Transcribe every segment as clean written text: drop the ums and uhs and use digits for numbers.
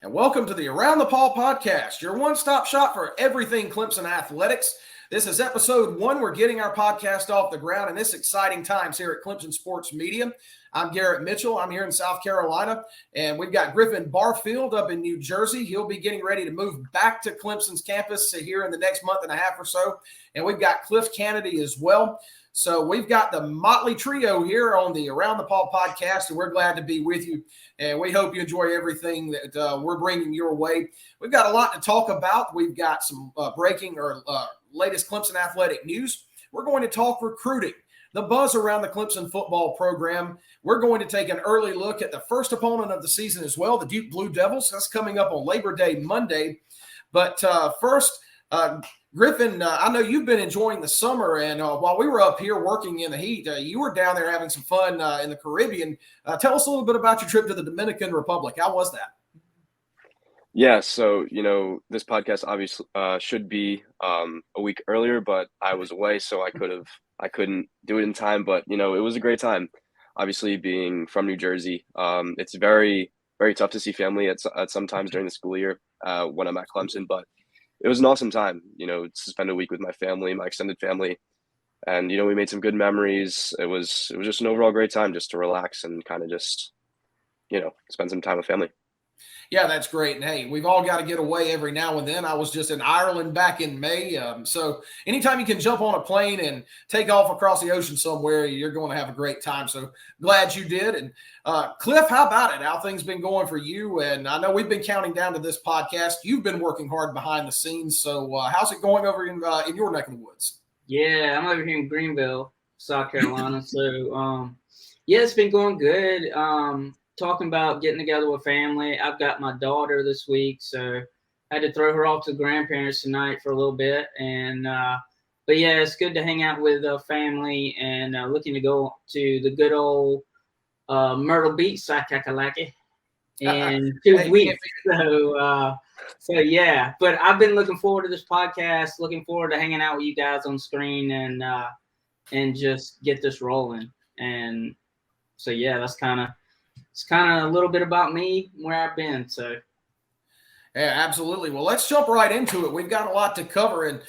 And welcome to the Around the Paul podcast, your one-stop shop for everything Clemson athletics. This is episode 1. We're getting our podcast off the ground in this exciting times here at Clemson Sports Media. I'm Garrett Mitchell. I'm here in South Carolina, and we've got Griffin Barfield up in New Jersey. He'll be getting ready to move back to Clemson's campus here in the next month and a half or so. And we've got Cliff Kennedy as well. So we've got the motley trio here on the Around the Paul podcast, and we're glad to be with you. And we hope you enjoy everything that we're bringing your way. We've got a lot to talk about. We've got some breaking or latest Clemson athletic news. We're going to talk recruiting, the buzz around the Clemson football program. We're going to take an early look at the first opponent of the season as well, the Duke Blue Devils. That's coming up on Labor Day Monday. But first, Griffin, I know you've been enjoying the summer, and while we were up here working in the heat, you were down there having some fun in the Caribbean. Tell us a little bit about your trip to the Dominican Republic. How was that? Yeah, so, this podcast obviously should be a week earlier, but I was away, so I couldn't do it in time, but, it was a great time. Obviously, being from New Jersey, it's very, very tough to see family at sometimes during the school year when I'm at Clemson, but it was an awesome time, to spend a week with my family, my extended family. And, we made some good memories. It was just an overall great time just to relax and kind of just, spend some time with family. Yeah, that's great. And hey, we've all got to get away every now and then. I was just in Ireland back in May. So anytime you can jump on a plane and take off across the ocean somewhere, you're going to have a great time. So glad you did. And Cliff, how about it? How things been going for you? And I know we've been counting down to this podcast. You've been working hard behind the scenes. So how's it going over in your neck of the woods? Yeah, I'm over here in Greenville, South Carolina. So, yeah, it's been going good. Talking about getting together with family. I've got my daughter this week, so I had to throw her off to grandparents tonight for a little bit. And but yeah, it's good to hang out with family and looking to go to the good old Myrtle Beach, South Carolina, in 2 weeks. So yeah, but I've been looking forward to this podcast. Looking forward to hanging out with you guys on screen and just get this rolling. And so yeah, it's kind of a little bit about me, where I've been. So, yeah, absolutely. Well, let's jump right into it. We've got a lot to cover, and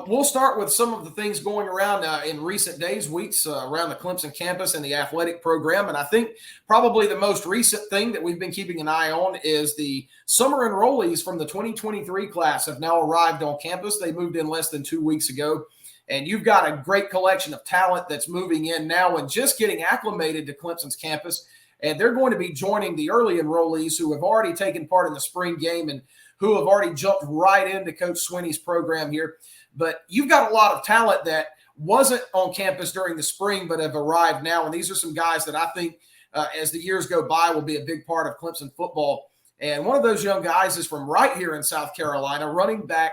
we'll start with some of the things going around in recent days, weeks around the Clemson campus and the athletic program. And I think probably the most recent thing that we've been keeping an eye on is the summer enrollees from the 2023 class have now arrived on campus. They moved in less than 2 weeks ago. And you've got a great collection of talent that's moving in now and just getting acclimated to Clemson's campus. And they're going to be joining the early enrollees who have already taken part in the spring game and who have already jumped right into Coach Swinney's program here. But you've got a lot of talent that wasn't on campus during the spring but have arrived now. And these are some guys that I think as the years go by will be a big part of Clemson football. And one of those young guys is from right here in South Carolina, running back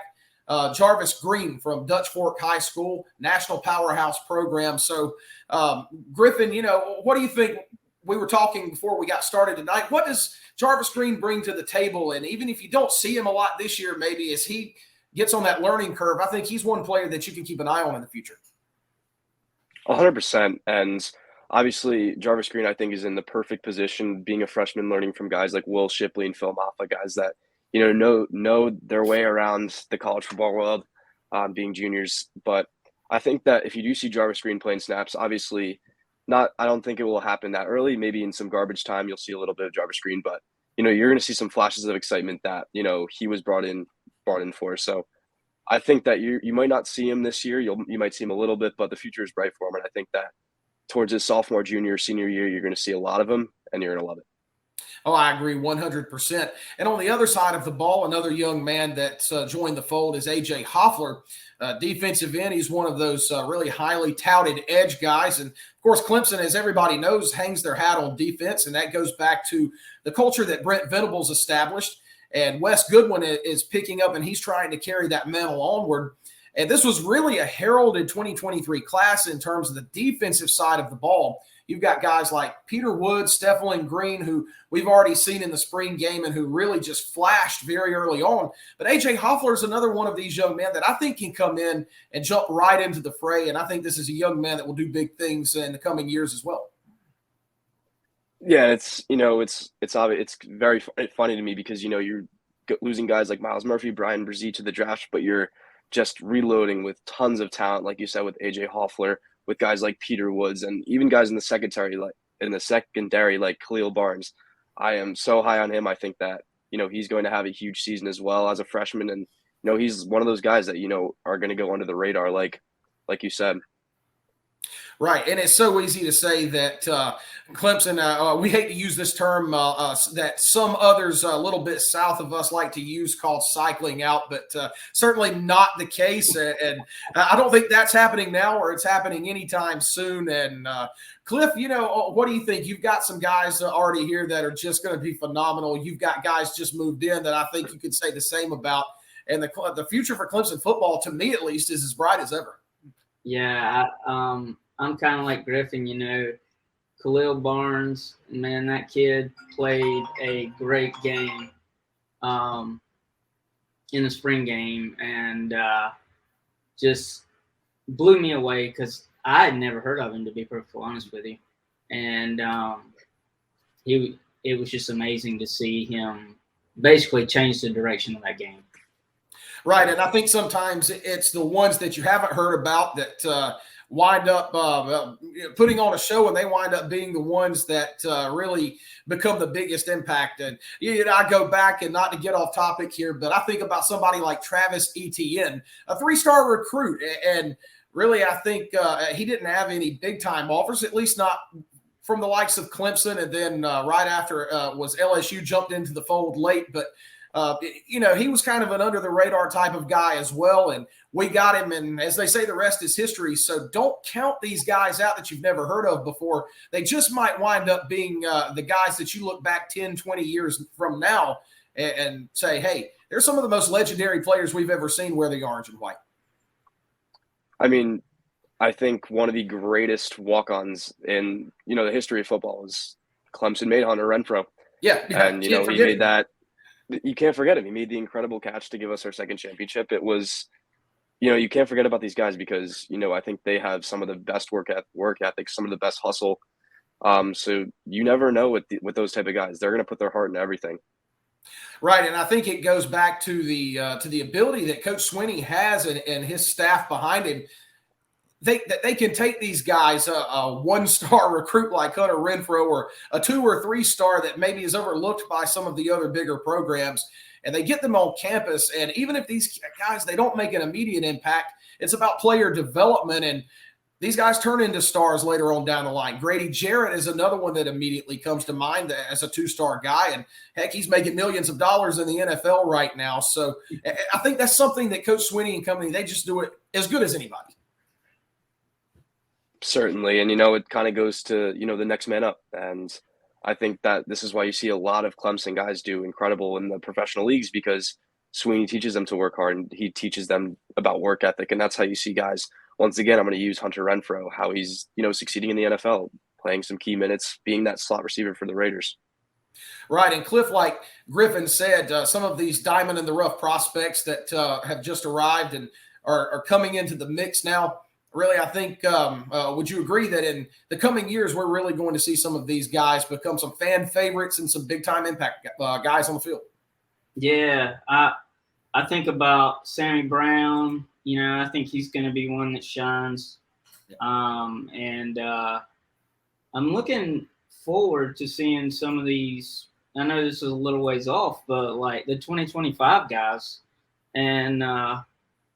Jarvis Green from Dutch Fork High School, national powerhouse program. So, Griffin, what do you think? We were talking before we got started tonight. What does Jarvis Green bring to the table? And even if you don't see him a lot this year, maybe as he gets on that learning curve, I think he's one player that you can keep an eye on in the future. 100%. And obviously, Jarvis Green, I think, is in the perfect position, being a freshman, learning from guys like Will Shipley and Phil Maffa, guys that, know their way around the college football world, being juniors. But I think that if you do see Jarvis Green playing snaps, obviously – I don't think it will happen that early. Maybe in some garbage time, you'll see a little bit of Jarvis Green, but you're going to see some flashes of excitement that he was brought in for. So I think that you might not see him this year. You might see him a little bit, but the future is bright for him. And I think that towards his sophomore, junior, senior year, you're going to see a lot of him, and you're going to love it. Oh, I agree 100%. And on the other side of the ball, another young man that's joined the fold is A.J. Hoffler, defensive end. He's one of those really highly touted edge guys. And, of course, Clemson, as everybody knows, hangs their hat on defense, and that goes back to the culture that Brent Venables established. And Wes Goodwin is picking up, and he's trying to carry that mantle onward. And this was really a heralded 2023 class in terms of the defensive side of the ball. You've got guys like Peter Wood, Stefflin Green, who we've already seen in the spring game and who really just flashed very early on. But A.J. Hoffler is another one of these young men that I think can come in and jump right into the fray. And I think this is a young man that will do big things in the coming years as well. Yeah, it's obvious. It's very funny to me because you're losing guys like Miles Murphy, Brian Brzee to the draft, but you're just reloading with tons of talent, like you said, with A.J. Hoffler, with guys like Peter Woods, and even guys in the secondary like Khalil Barnes. I am so high on him. I think that he's going to have a huge season as well as a freshman, and he's one of those guys that are going to go under the radar, like you said. Right, and it's so easy to say that Clemson, we hate to use this term that some others a little bit south of us like to use called cycling out, but certainly not the case. And I don't think that's happening now or it's happening anytime soon. And Cliff, what do you think? You've got some guys already here that are just going to be phenomenal. You've got guys just moved in that I think you could say the same about. And the future for Clemson football, to me at least, is as bright as ever. Yeah, I'm kind of like Griffin, Khalil Barnes, man, that kid played a great game in the spring game and just blew me away because I had never heard of him, to be perfectly honest with you. And it was just amazing to see him basically change the direction of that game. Right, and I think sometimes it's the ones that you haven't heard about that wind up putting on a show, and they wind up being the ones that really become the biggest impact. And I go back, and not to get off topic here, but I think about somebody like Travis Etienne, a 3-star recruit, and really I think he didn't have any big-time offers, at least not from the likes of Clemson, and then right after was LSU jumped into the fold late, but he was kind of an under the radar type of guy as well. And we got him. And as they say, the rest is history. So don't count these guys out that you've never heard of before. They just might wind up being the guys that you look back 10, 20 years from now and say, hey, they're some of the most legendary players we've ever seen wear the orange and white. I mean, I think one of the greatest walk-ons in, the history of football is Clemson made Hunter Renfrow. Yeah. And, he made that. You can't forget him. He made the incredible catch to give us our second championship. It was, you can't forget about these guys because, I think they have some of the best work ethics, some of the best hustle. So you never know with those type of guys. They're going to put their heart into everything. Right, and I think it goes back to the ability that Coach Swinney has and his staff behind him. They can take these guys, a 1-star recruit like Hunter Renfrow or a 2 or 3-star that maybe is overlooked by some of the other bigger programs, and they get them on campus. And even if these guys, they don't make an immediate impact, it's about player development, and these guys turn into stars later on down the line. Grady Jarrett is another one that immediately comes to mind as a 2-star guy, and heck, he's making millions of dollars in the NFL right now. So I think that's something that Coach Swinney and company, they just do it as good as anybody. Certainly. And, it kind of goes to, the next man up. And I think that this is why you see a lot of Clemson guys do incredible in the professional leagues because Swinney teaches them to work hard and he teaches them about work ethic. And that's how you see guys. Once again, I'm going to use Hunter Renfrow, how he's, succeeding in the NFL, playing some key minutes, being that slot receiver for the Raiders. Right. And Cliff, like Griffin said, some of these diamond in the rough prospects that have just arrived and are coming into the mix now. Really, I think, would you agree that in the coming years, we're really going to see some of these guys become some fan favorites and some big-time impact guys on the field? Yeah, I think about Sammy Brown. I think he's going to be one that shines. And I'm looking forward to seeing some of these. I know this is a little ways off, but like the 2025 guys. And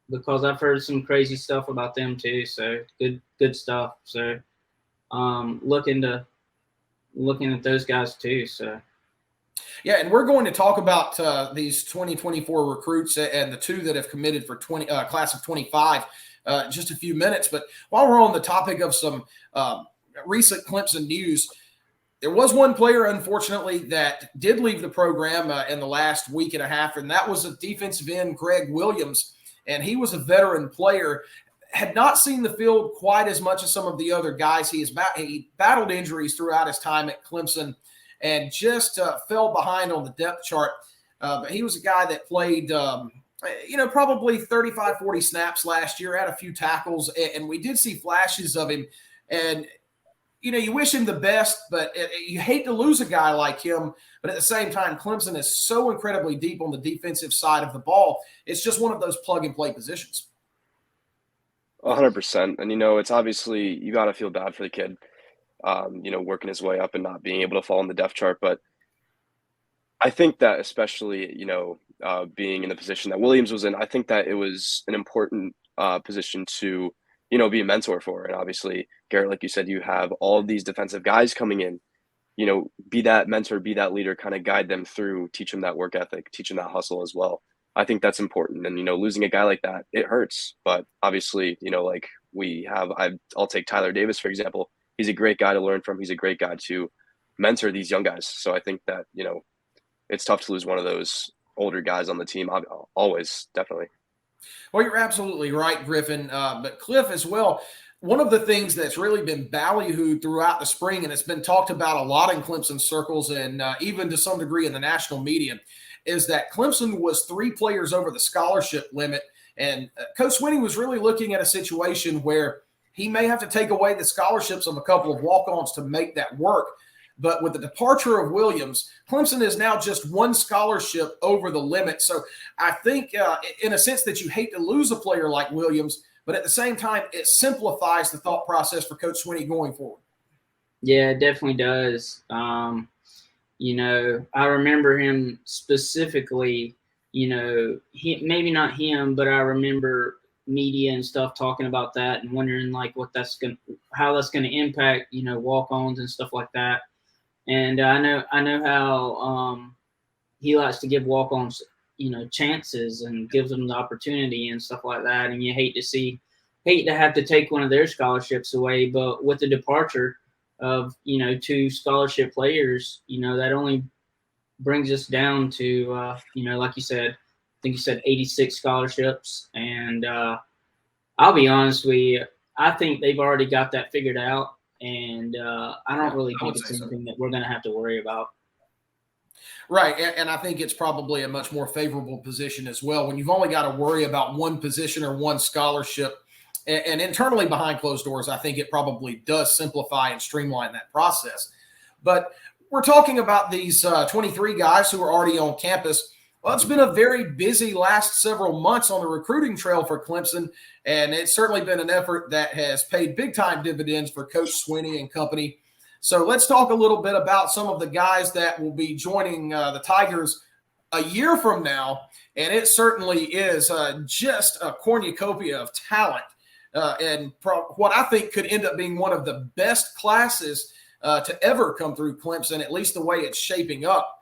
because I've heard some crazy stuff about them too. So good stuff. So looking at those guys too. So yeah, and we're going to talk about these 2024 recruits and the 2 that have committed for class of 25 just a few minutes. But while we're on the topic of some recent Clemson news, there was one player, unfortunately, that did leave the program in the last week and a half, and that was a defensive end, Greg Williams. And he was a veteran player, had not seen the field quite as much as some of the other guys. He battled injuries throughout his time at Clemson and just fell behind on the depth chart. But he was a guy that played, probably 35, 40 snaps last year, had a few tackles, and we did see flashes of him. And, you wish him the best, but you hate to lose a guy like him. But at the same time, Clemson is so incredibly deep on the defensive side of the ball. It's just one of those plug-and-play positions. 100%. And, it's obviously you got to feel bad for the kid, working his way up and not being able to fall in the depth chart. But I think that especially, being in the position that Williams was in, I think that it was an important position to, be a mentor for. And obviously, Garrett, like you said, you have all of these defensive guys coming in, be that mentor, be that leader, kind of guide them through, teach them that work ethic, teach them that hustle as well. I think that's important. And, losing a guy like that, it hurts. But obviously, like I'll take Tyler Davis, for example. He's a great guy to learn from. He's a great guy to mentor these young guys. So I think that, it's tough to lose one of those older guys on the team. Always, definitely. Well, you're absolutely right, Griffin. But Cliff as well, one of the things that's really been ballyhooed throughout the spring, and it's been talked about a lot in Clemson circles and even to some degree in the national media, is that Clemson was 3 players over the scholarship limit. And Coach Swinney was really looking at a situation where he may have to take away the scholarships of a couple of walk-ons to make that work. But with the departure of Williams, Clemson is now just 1 scholarship over the limit. So I think in a sense that you hate to lose a player like Williams, but at the same time, it simplifies the thought process for Coach Swinney going forward. Yeah, it definitely does. I remember him specifically, maybe not him, but I remember media and stuff talking about that and wondering like how that's going to impact, walk-ons and stuff like that. And I know how he likes to give walk-ons, chances and gives them the opportunity and stuff like that. And you hate to have to take one of their scholarships away. But with the departure of, 2 scholarship players, that only brings us down to, like you said, I think you said 86 scholarships. And I'll be honest with you, I think they've already got that figured out. And I don't really think it's anything that we're going to have to worry about. Right. And I think it's probably a much more favorable position as well when you've only got to worry about 1 position or 1 scholarship. And internally behind closed doors, I think it probably does simplify and streamline that process. But we're talking about these 23 guys who are already on campus. Well, it's been a very busy last several months on the recruiting trail for Clemson, and it's certainly been an effort that has paid big-time dividends for Coach Swinney and company. So let's talk a little bit about some of the guys that will be joining the Tigers a year from now, and it certainly is just a cornucopia of talent and what I think could end up being one of the best classes to ever come through Clemson, at least the way it's shaping up.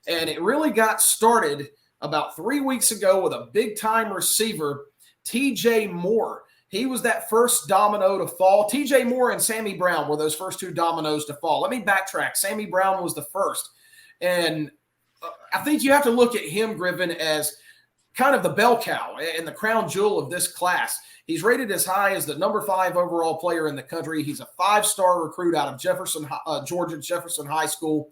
And it really got started about 3 weeks ago with a big-time receiver, T.J. Moore. He was that first domino to fall. T.J. Moore and Sammy Brown were those first 2 dominoes to fall. Let me backtrack. Sammy Brown was the first. And I think you have to look at him, Griffin, as kind of the bell cow and the crown jewel of this class. He's rated as high as the number 5 overall player in the country. He's a 5-star recruit out of Georgia Jefferson High School.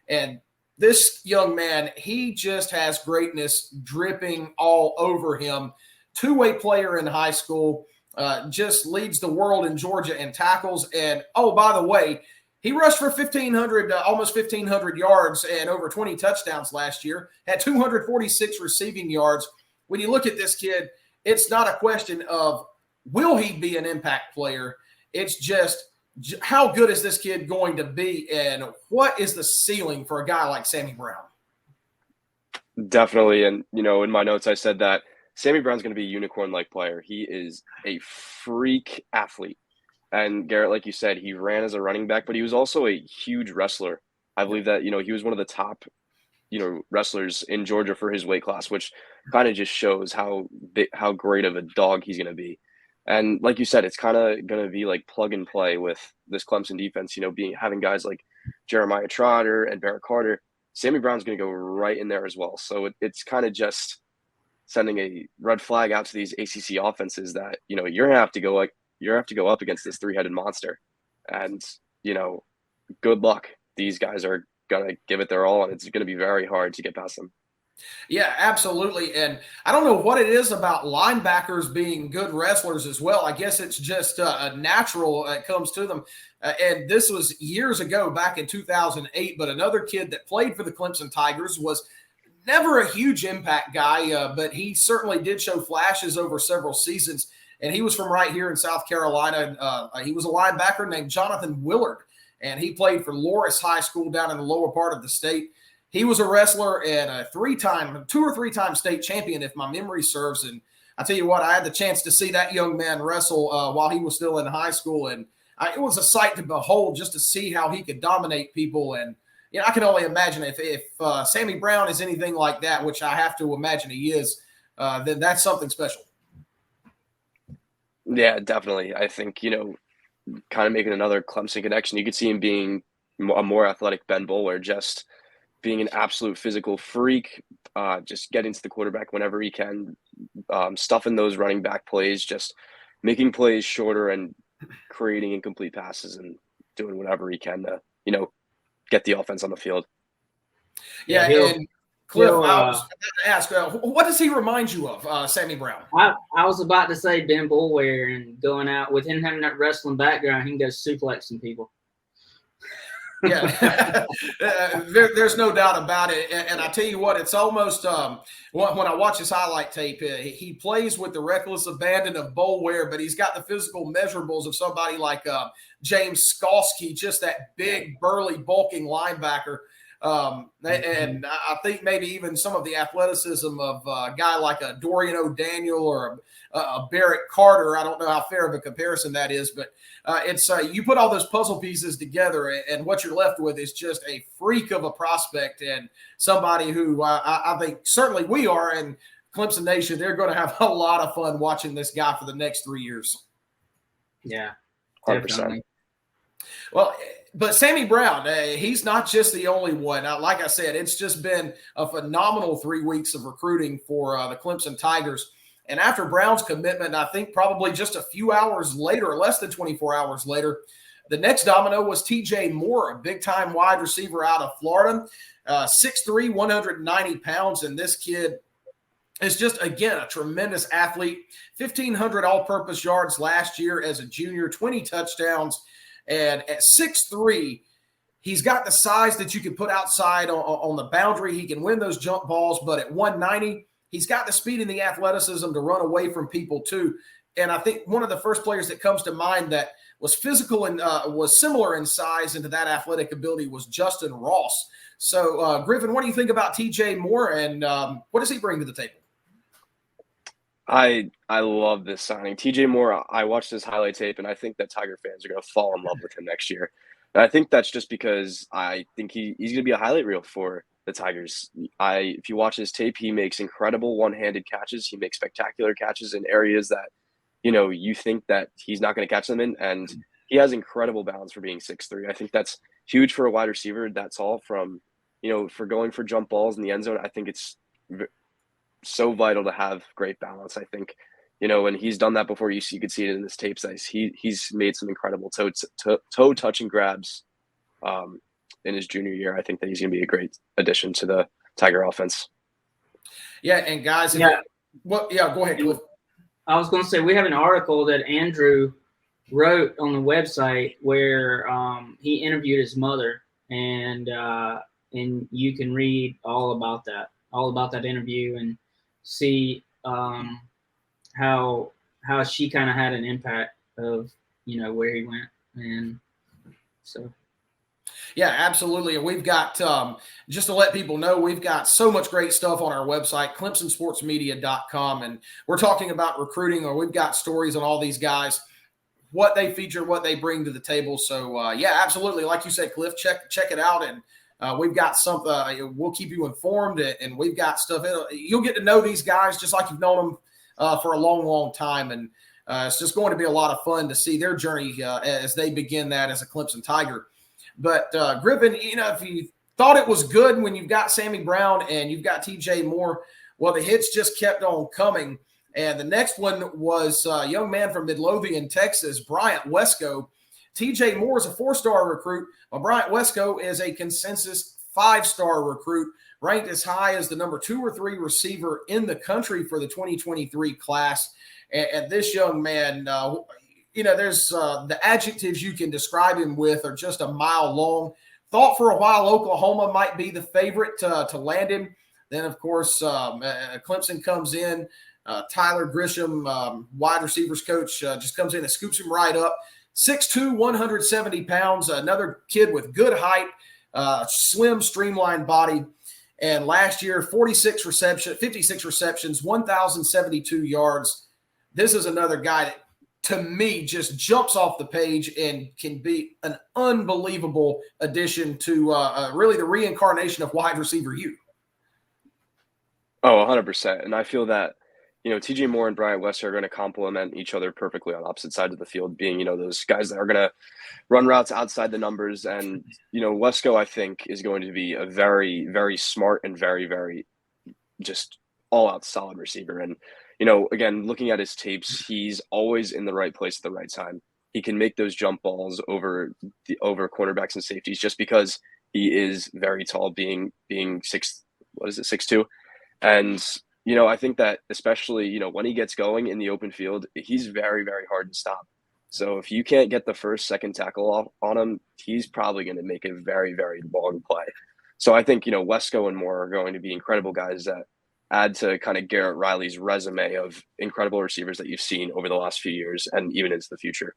And this young man, he just has greatness dripping all over him. 2-way player in high school, just leads the world in Georgia in tackles. And, oh, by the way, he rushed for almost 1,500 yards and over 20 touchdowns last year, had 246 receiving yards. When you look at this kid, it's not a question of will he be an impact player. It's just how good is this kid going to be, and what is the ceiling for a guy like Sammy Brown? Definitely. And, in my notes, I said that Sammy Brown's going to be a unicorn-like player. He is a freak athlete. And Garrett, like you said, he ran as a running back, but he was also a huge wrestler. I believe that, he was one of the top, wrestlers in Georgia for his weight class, which kind of just shows how great of a dog he's going to be. And like you said, it's kind of going to be like plug and play with this Clemson defense, having guys like Jeremiah Trotter and Barrett Carter. Sammy Brown's going to go right in there as well. So it's kind of just sending a red flag out to these ACC offenses that, you're going to have to go up against this 3-headed monster. And, good luck. These guys are going to give it their all, and it's going to be very hard to get past them. Yeah, absolutely. And I don't know what it is about linebackers being good wrestlers as well. I guess it's just a natural it comes to them. And this was years ago, back in 2008. But another kid that played for the Clemson Tigers was never a huge impact guy, but he certainly did show flashes over several seasons. And he was from right here in South Carolina. He was a linebacker named Jonathan Willard, and he played for Loris High School down in the lower part of the state. He was a wrestler and a two or three time state champion, if my memory serves. And I tell you what, I had the chance to see that young man wrestle while he was still in high school. And it was a sight to behold just to see how he could dominate people. And I can only imagine if Sammy Brown is anything like that, which I have to imagine he is, then that's something special. Yeah, definitely. I think, kind of making another Clemson connection, you could see him being a more athletic Ben Bowler, just being an absolute physical freak, just getting to the quarterback whenever he can, stuffing those running back plays, just making plays shorter and creating incomplete passes and doing whatever he can to, get the offense on the field. Yeah, and Cliff, I was about to ask, what does he remind you of, Sammy Brown? I was about to say Ben Boulware, and going out with him having that wrestling background, he can go suplexing people. Yeah, there's no doubt about it. And I tell you what, it's almost when I watch his highlight tape, he plays with the reckless abandon of Boulware, but he's got the physical measurables of somebody like James Skalski, just that big, burly, bulking linebacker. And I think maybe even some of the athleticism of a guy like a Dorian O'Daniel or a Barrett Carter. I don't know how fair of a comparison that is, but it's you put all those puzzle pieces together, and what you're left with is just a freak of a prospect and somebody who I think certainly we are, and Clemson Nation, they're going to have a lot of fun watching this guy for the next 3 years. Yeah, 100%. Well, but Sammy Brown, he's not just the only one. Like I said, it's just been a phenomenal 3 weeks of recruiting for the Clemson Tigers. And after Brown's commitment, I think probably just a few hours later, less than 24 hours later, the next domino was TJ Moore, a big-time wide receiver out of Florida, 6'3", 190 pounds. And this kid is just, again, a tremendous athlete. 1,500 all-purpose yards last year as a junior, 20 touchdowns. And at 6'3", he's got the size that you can put outside on the boundary. He can win those jump balls, but at 190, he's got the speed and the athleticism to run away from people too. And I think one of the first players that comes to mind that was physical and was similar in size and to that athletic ability was Justin Ross. So, Griffin, what do you think about TJ Moore, and what does he bring to the table? I love this signing. TJ Moore, I watched his highlight tape, and I think that Tiger fans are going to fall in love with him next year. And I think that's just because I think he's going to be a highlight reel for the Tigers. If you watch his tape, he makes incredible one-handed catches. He makes spectacular catches in areas that, you think that he's not going to catch them in. And he has incredible balance for being 6'3". I think that's huge for a wide receiver. That's all from, for going for jump balls in the end zone. I think it's so vital to have great balance. I think, and he's done that before. You could see it in his tape size. He's made some incredible toe touching grabs in his junior year. I think that he's going to be a great addition to the Tiger offense. Yeah, and guys, go ahead, Cliff. I was going to say, we have an article that Andrew wrote on the website where he interviewed his mother, and you can read all about that interview and see how she kind of had an impact of where he went. And so yeah, absolutely. And we've got just to let people know, we've got so much great stuff on our website, clemsonsportsmedia.com, and we're talking about recruiting, or we've got stories on all these guys, what they feature, what they bring to the table. So yeah, absolutely, like you said, Cliff, check it out. And we've got something. We'll keep you informed, and we've got stuff. You'll get to know these guys just like you've known them for a long, long time, and it's just going to be a lot of fun to see their journey as they begin that as a Clemson Tiger. But Griffin, if you thought it was good when you've got Sammy Brown and you've got TJ Moore, well, the hits just kept on coming. And the next one was a young man from Midlothian, Texas, Bryant Wesco. TJ Moore is a 4-star recruit, while Bryant Wesco is a consensus 5-star recruit ranked as high as the number 2 or 3 receiver in the country for the 2023 class. And this young man, there's the adjectives you can describe him with are just a mile long. Thought for a while Oklahoma might be the favorite to land him. Then, of course, Clemson comes in. Tyler Grisham, wide receivers coach, just comes in and scoops him right up. 6'2", 170 pounds, another kid with good height, slim, streamlined body. And last year, 56 receptions, 1,072 yards. This is another guy that, to me, just jumps off the page and can be an unbelievable addition to really the reincarnation of wide receiver U. Oh, 100%. And I feel that, TJ Moore and Bryant West are going to complement each other perfectly on opposite sides of the field, being, those guys that are going to run routes outside the numbers. And, Wesco, I think, is going to be a very, very smart and very, very just all-out solid receiver. And, again, looking at his tapes, he's always in the right place at the right time. He can make those jump balls over cornerbacks and safeties just because he is very tall, being 6'2". And, I think that especially, when he gets going in the open field, he's very, very hard to stop. So if you can't get the first, second tackle on him, he's probably going to make a very, very long play. So I think, Wesco and Moore are going to be incredible guys that add to kind of Garrett Riley's resume of incredible receivers that you've seen over the last few years and even into the future.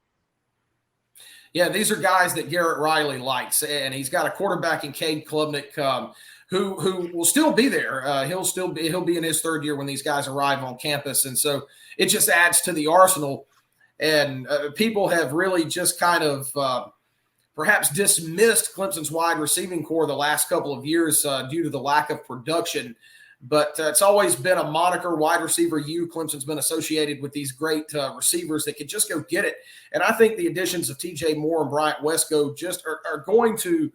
Yeah, these are guys that Garrett Riley likes, and he's got a quarterback in Cade Klubnik who will still be there. He'll be in his third year when these guys arrive on campus, and so it just adds to the arsenal. And people have really just kind of perhaps dismissed Clemson's wide receiving core the last couple of years due to the lack of production. But it's always been a moniker, wide receiver U. Clemson's been associated with these great receivers that can just go get it. And I think the additions of TJ Moore and Bryant Wesco just are going to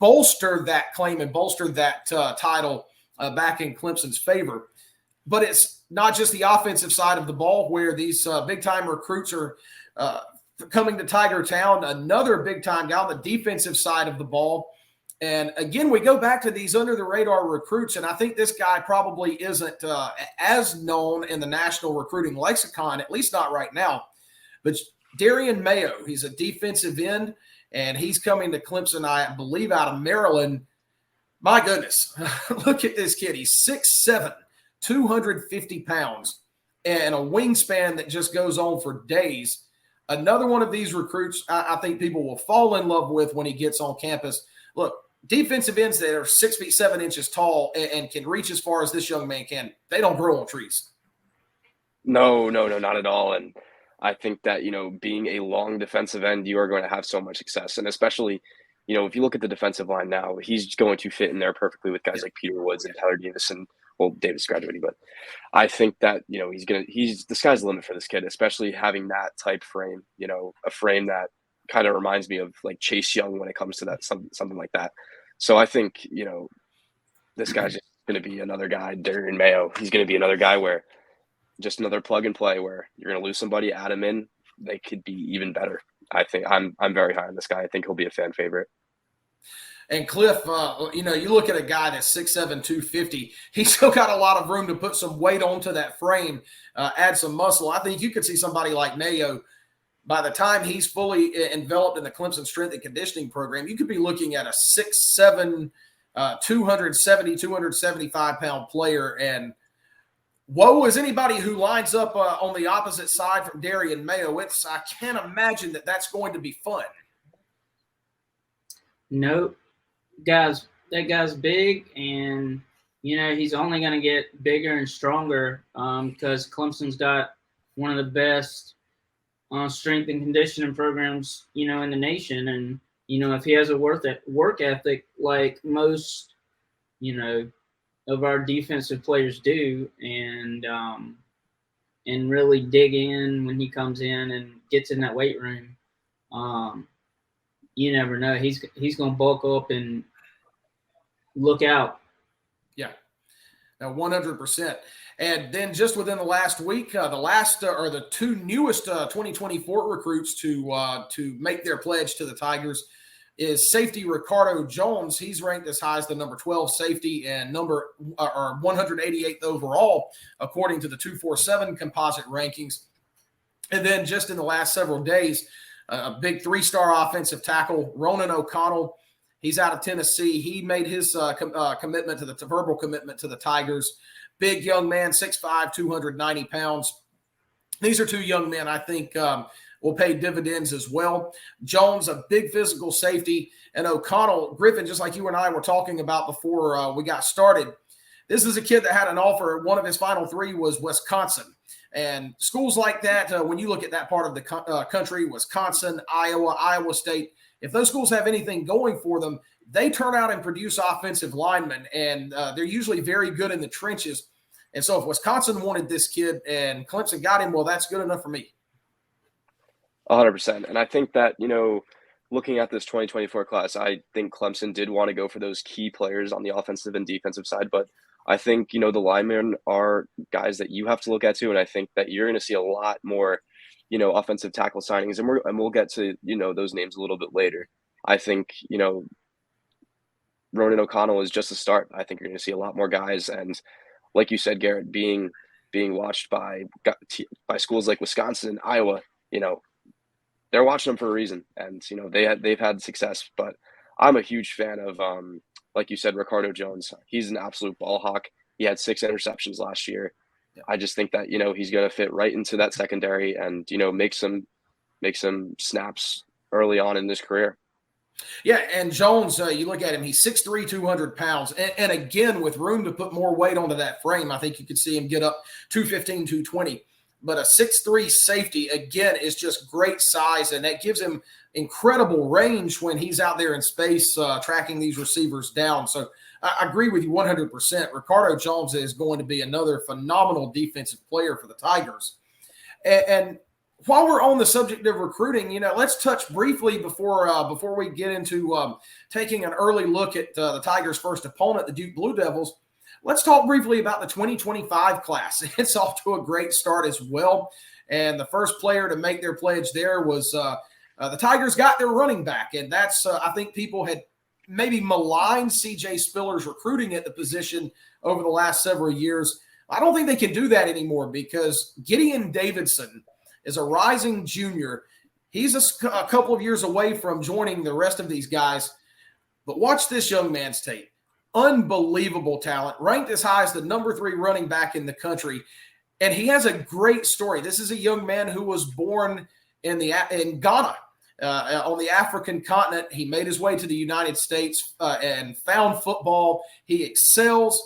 bolster that claim and bolster that title back in Clemson's favor. But it's not just the offensive side of the ball where these big-time recruits are coming to Tiger Town. Another big-time guy on the defensive side of the ball. And again, we go back to these under-the-radar recruits, and I think this guy probably isn't as known in the national recruiting lexicon, at least not right now. But Darian Mayo, he's a defensive end, and he's coming to Clemson, I believe, out of Maryland. My goodness, look at this kid. He's 6'7", 250 pounds, and a wingspan that just goes on for days. Another one of these recruits I think people will fall in love with when he gets on campus. Look, defensive ends that are 6 feet 7 inches tall and can reach as far as this young man can, they don't grow on trees. No, not at all. And I think that, being a long defensive end, you are going to have so much success. And especially, if you look at the defensive line now, he's going to fit in there perfectly with guys like Peter Woods and Tyler Davis and, well, Davis graduating. But I think that, the sky's the limit for this kid, especially having that type frame, a frame that kind of reminds me of like Chase Young when it comes to that, something like that. So I think, this guy's just going to be another guy, Darian Mayo. He's going to be another guy where just another plug and play where you're going to lose somebody, add him in. They could be even better. I think I'm very high on this guy. I think he'll be a fan favorite. And Cliff, you look at a guy that's 6'7", 250. He's still got a lot of room to put some weight onto that frame, add some muscle. I think you could see somebody like Mayo, by the time he's fully enveloped in the Clemson strength and conditioning program, you could be looking at a 6'7", 270, 275-pound player. And woe is anybody who lines up on the opposite side from Darian Mayo. I can't imagine that that's going to be fun. Nope. That guy's big, and, he's only going to get bigger and stronger because Clemson's got one of the best strength and conditioning programs, in the nation. And, if he has a work ethic like most, of our defensive players do, and really dig in when he comes in and gets in that weight room, you never know. He's going to bulk up and look out. Yeah, now 100%. And then just within the last week, the two newest 2024 recruits to make their pledge to the Tigers. is safety Ricardo Jones. He's ranked as high as the number 12 safety and number 188th overall, according to the 247 composite rankings. And then just in the last several days, a big 3-star offensive tackle, Ronan O'Connell. He's out of Tennessee. He made his commitment to the verbal commitment to the Tigers. Big young man, 6'5", 290 pounds. These are two young men I think will pay dividends as well. Jones, a big physical safety, and O'Connell, Griffin, just like you and I were talking about before we got started. This is a kid that had an offer. One of his final 3 was Wisconsin. And schools like that, when you look at that part of the country, Wisconsin, Iowa, Iowa State, if those schools have anything going for them, they turn out and produce offensive linemen, and they're usually very good in the trenches. And so if Wisconsin wanted this kid and Clemson got him, well, that's good enough for me. 100%. And I think that, looking at this 2024 class, I think Clemson did want to go for those key players on the offensive and defensive side. But I think, the linemen are guys that you have to look at too. And I think that you're going to see a lot more, offensive tackle signings. And we'll get to, those names a little bit later. I think, Ronan O'Connell is just a start. I think you're going to see a lot more guys. And like you said, Garrett, being watched by schools like Wisconsin, Iowa, they're watching them for a reason. And, they've had success. But I'm a huge fan of, like you said, Ricardo Jones. He's an absolute ball hawk. He had 6 interceptions last year. Yeah. I just think that, he's going to fit right into that secondary and, make some snaps early on in this career. Yeah, and Jones, you look at him, he's 6'3", 200 pounds. And again, with room to put more weight onto that frame, I think you could see him get up 215, 220. But a 6'3" safety, again, is just great size, and that gives him incredible range when he's out there in space tracking these receivers down. So I agree with you 100%. Ricardo Jones is going to be another phenomenal defensive player for the Tigers. And while we're on the subject of recruiting, let's touch briefly before we get into taking an early look at the Tigers' first opponent, the Duke Blue Devils. Let's talk briefly about the 2025 class. It's off to a great start as well. And the first player to make their pledge there was the Tigers got their running back. And that's, I think people had maybe maligned C.J. Spiller's recruiting at the position over the last several years. I don't think they can do that anymore because Gideon Davidson is a rising junior. He's a couple of years away from joining the rest of these guys. But watch this young man's tape. Unbelievable talent, ranked as high as the number 3 running back in the country. And he has a great story. This is a young man who was born in Ghana, on the African continent. He made his way to the United States and found football. He excels.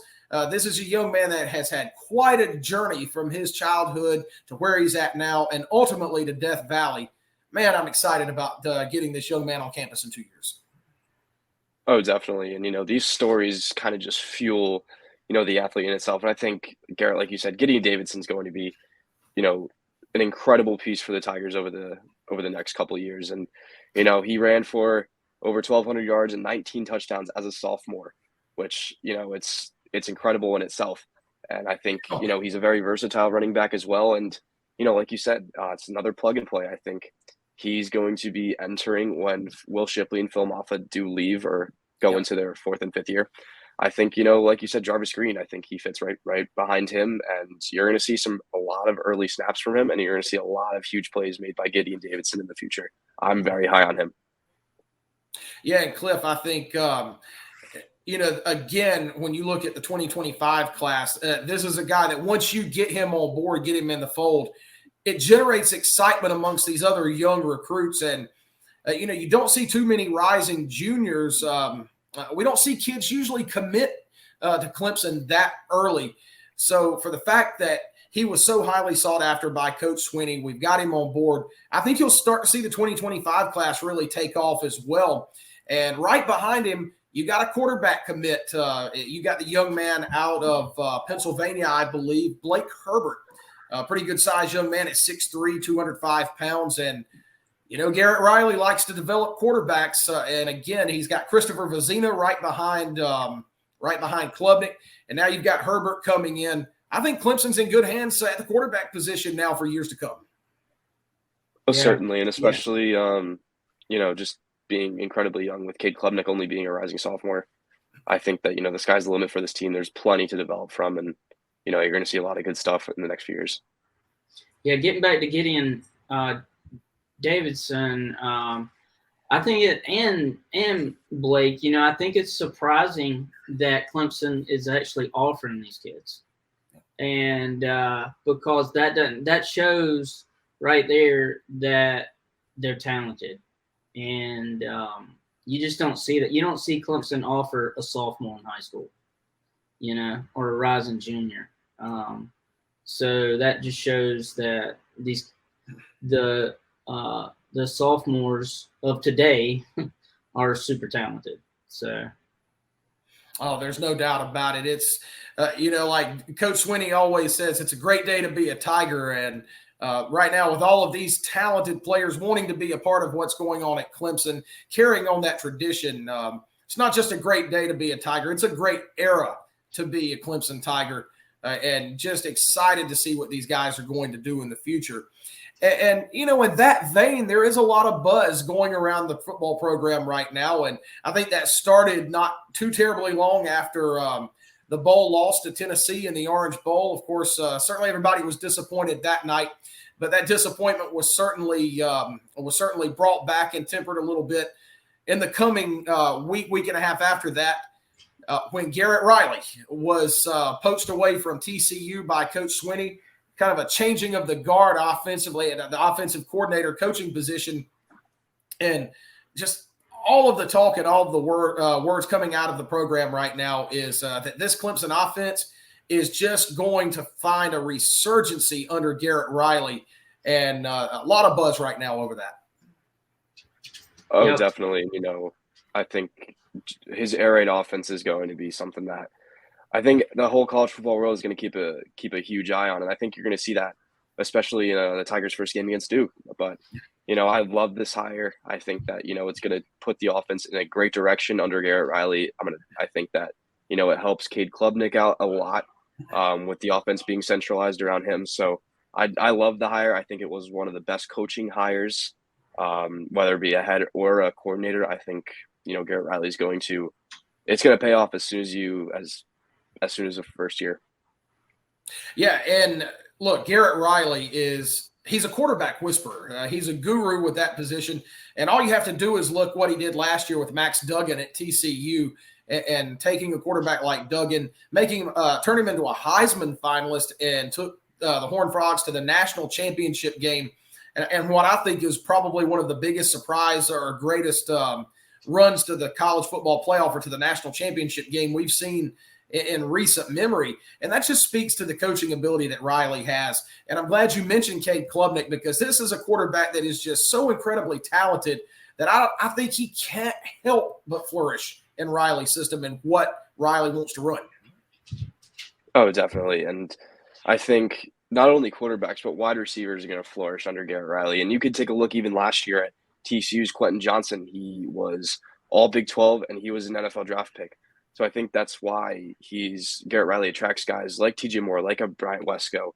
This is a young man that has had quite a journey from his childhood to where he's at now and ultimately to Death Valley. Man, I'm excited about getting this young man on campus in 2 years. Oh, definitely. And, these stories kind of just fuel, the athlete in itself. And I think, Garrett, like you said, Gideon Davidson's going to be, an incredible piece for the Tigers over the next couple of years. And, he ran for over 1,200 yards and 19 touchdowns as a sophomore, which, it's incredible in itself. And I think, he's a very versatile running back as well. And, like you said, it's another plug and play. I think he's going to be entering when Will Shipley and Phil Maffa do leave or go into their 4th and 5th year. I think, like you said, Jarvis Green, I think he fits right behind him. And you're going to see a lot of early snaps from him. And you're going to see a lot of huge plays made by Gideon Davidson in the future. I'm very high on him. Yeah, and Cliff, I think again, when you look at the 2025 class, this is a guy that once you get him on board, get him in the fold, it generates excitement amongst these other young recruits. And, you don't see too many rising juniors. We don't see kids usually commit to Clemson that early. So for the fact that he was so highly sought after by Coach Swinney, we've got him on board. I think you'll start to see the 2025 class really take off as well. And right behind him, you got a quarterback commit. You got the young man out of Pennsylvania, I believe, Blake Herbert. A pretty good size young man at 6'3", 205 pounds. And, Garrett Riley likes to develop quarterbacks. And again, he's got Christopher Vazina right behind Klubnik. And now you've got Herbert coming in. I think Clemson's in good hands at the quarterback position now for years to come. Oh, certainly. And especially, just being incredibly young, with Cade Klubnik only being a rising sophomore. I think that, the sky's the limit for this team. There's plenty to develop from, and, you're going to see a lot of good stuff in the next few years. Yeah, getting back to Gideon Davidson, I think and Blake, I think it's surprising that Clemson is actually offering these kids, and because that shows right there that they're talented, and you just don't see that. You don't see Clemson offer a sophomore in high school, or a rising junior. So that just shows that the sophomores of today are super talented. So, oh, there's no doubt about it. It's like Coach Swinney always says, it's a great day to be a Tiger. And right now, with all of these talented players wanting to be a part of what's going on at Clemson, carrying on that tradition, it's not just a great day to be a Tiger. It's a great era to be a Clemson Tiger, and just excited to see what these guys are going to do in the future. And in that vein, there is a lot of buzz going around the football program right now. And I think that started not too terribly long after the bowl loss to Tennessee in the Orange Bowl. Of course, certainly everybody was disappointed that night, but that disappointment was certainly brought back and tempered a little bit in the coming week and a half after that, when Garrett Riley was poached away from TCU by Coach Swinney. Kind of a changing of the guard offensively at the offensive coordinator coaching position, and just all of the talk and all of the words coming out of the program right now is that this Clemson offense is just going to find a resurgency under Garrett Riley, and a lot of buzz right now over that. Oh, Yep. Definitely. I think his air raid offense is going to be something that I think the whole college football world is going to keep a huge eye on. And I think you're going to see that, especially the Tigers' first game against Duke. But, I love this hire. I think that, it's going to put the offense in a great direction under Garrett Riley. I think that, it helps Cade Klubnik out a lot with the offense being centralized around him. So I love the hire. I think it was one of the best coaching hires, whether it be a head or a coordinator. I think, Garrett Riley's it's going to pay off as soon as the first year. Yeah, and look, Garrett Riley he's a quarterback whisperer. He's a guru with that position, and all you have to do is look what he did last year with Max Duggan at TCU, and taking a quarterback like Duggan, turn him into a Heisman finalist, and took the Horned Frogs to the national championship game, and what I think is probably one of the biggest surprise or greatest runs to the college football playoff or to the national championship game we've seen in recent memory. And that just speaks to the coaching ability that Riley has. And I'm glad you mentioned Cade Klubnik, because this is a quarterback that is just so incredibly talented that I think he can't help but flourish in Riley's system and what Riley wants to run. Oh, definitely. And I think not only quarterbacks, but wide receivers are going to flourish under Garrett Riley. And you could take a look even last year at TCU's Quentin Johnson. He was all Big 12, and he was an NFL draft pick. So I think that's why Garrett Riley attracts guys like TJ Moore, like a Bryant Wesco,